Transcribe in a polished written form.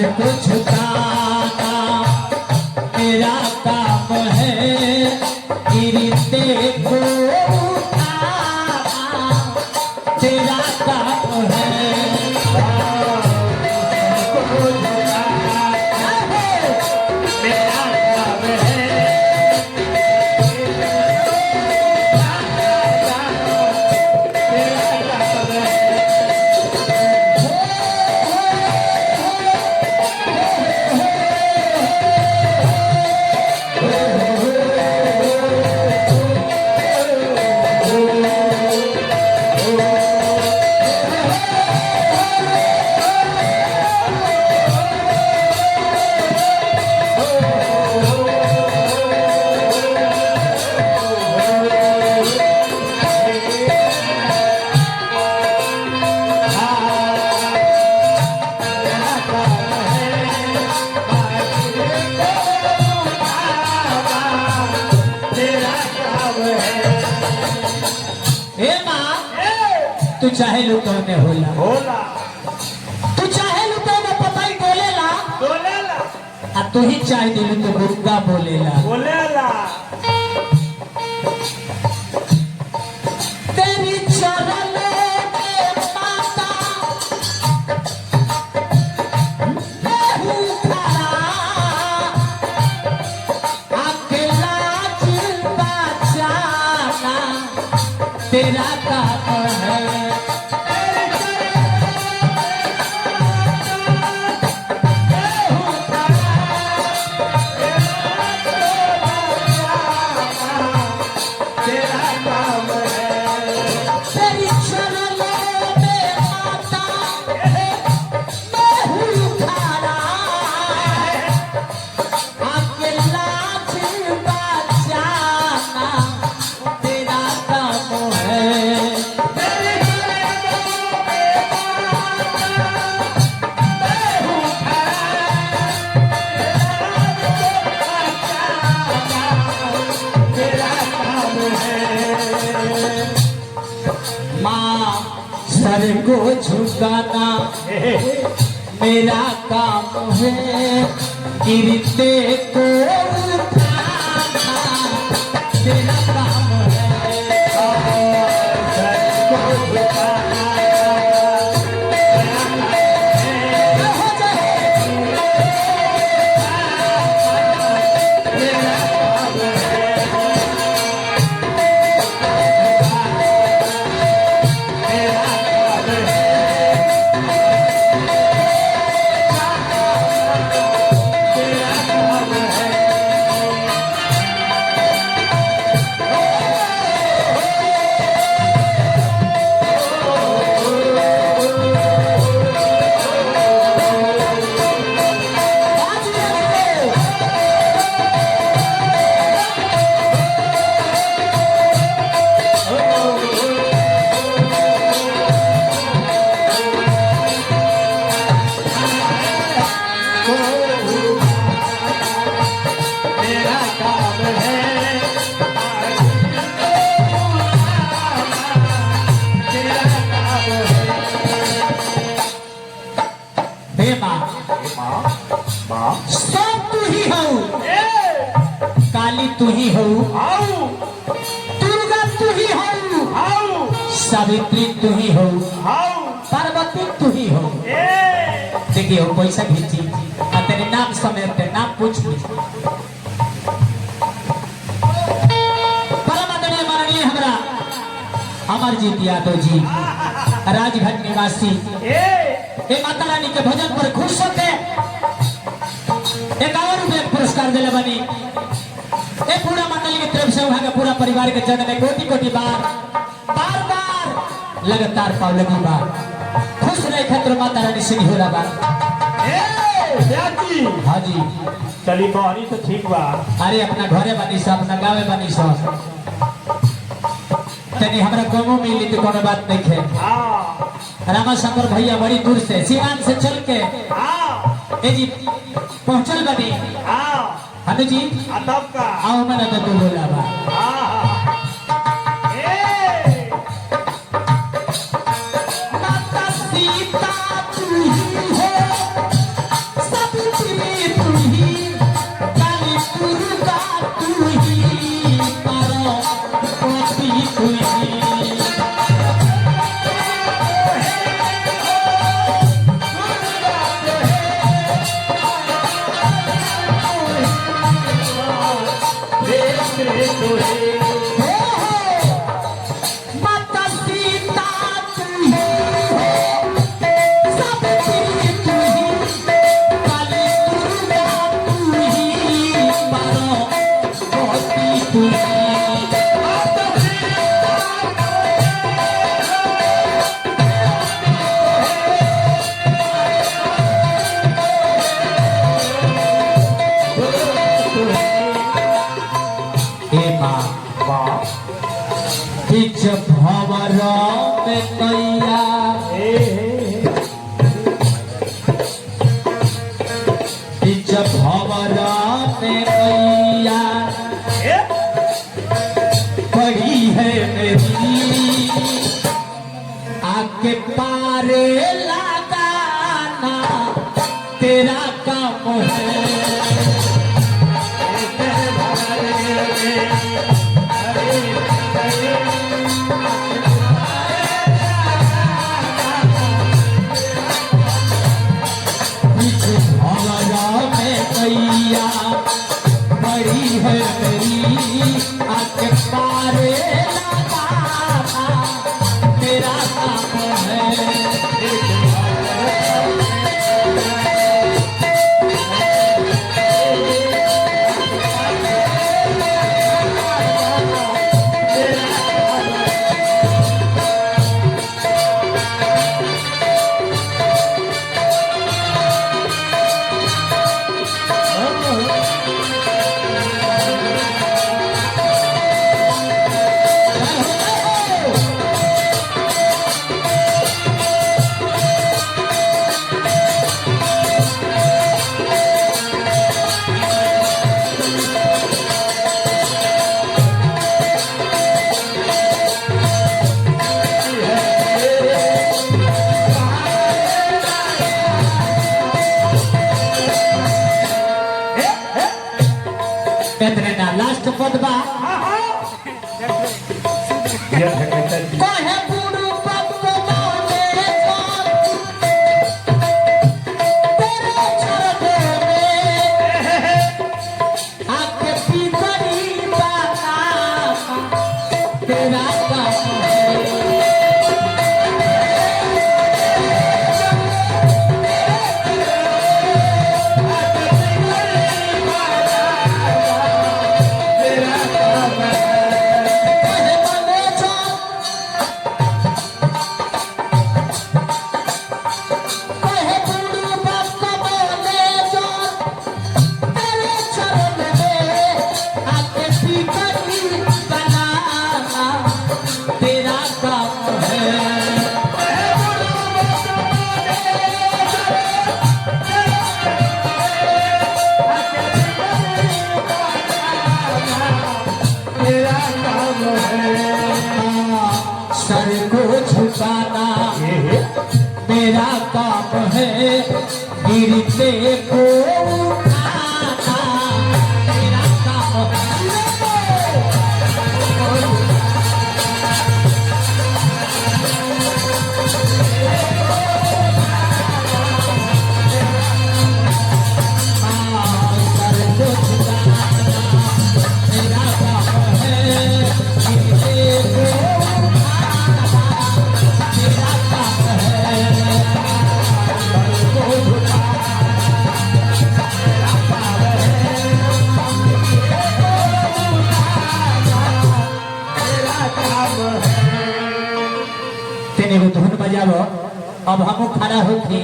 Sir को झुकाना मेरा काम है, गिरते को उठाना तेरा काम है। तू चाहे लुटो में होला होला, तू चाहे लुटो में पताई बोलेला बोलेला, आ तू ही चाहे दिलू तो गुंगा बोलेला बोलेला। तेरी चरणों में माता मैं हूँ खड़ा, अकेला दिल बचाना तेरा काम है। सर को झुकाना मेरा काम है, गिरते को उठाना तेरा काम है। सर को झुकाना सब तू ही हो, काली तू ही हो, दुर्गा तू ही हो, सावित्री तू ही हो, पार्वती तू ही हो। देखिए पैसा खींची तेरे नाम समय तेरे नाम पूछ परमादरणीय माननीय हमरा अमरजीत यादव जी राजघाट निवासी ए माता रानी के भजन पर खुश होके 51 रुपया पुरस्कार दिले बनी। ए पूरा मंडली की तरफ से वहां के पूरा परिवार के चरण में कोटि कोटि बार लगातार पावलगी बार खुश रहे खतर माता रानी से हो रहा हाँ जी चली बहरी तो ठीक बा। अरे अपना घरे बनी सा अपना गाँव बनी सा तनी हमरा गाँव मिली तो कोनो बात नहीं है। रामा शंकर भैया बड़ी दूर से सिवान से चल के ए जी पहुंचल बनी हनु जी तब का आओ मैंने तो तू बोला बा माता सीता तू ही हो माता सीता तू ही हो, सबकी तू ही, काली दुर्गा तू ही, मारो मोती तू ही। हे माँ बीच भंवर में कैया, बीच भंवर में कैया पड़ी है मेरी, आके पारे लगाना तेरा काम है। कैया बड़ी है मेरी, आके पारे लगाना तेरा काम है। कहते ना लास्ट पदबा कहे बुरु पप्पू मोने छोड़, तेरे छोड़ में आके पितरी बाना तेरा काम है। सर को झुकाना मेरा काम है, गिरते को उठाना मेरा काम है। सर को झुकाना मेरा काम है, गिरते को धुन बजाबो। अब हम खड़ा होके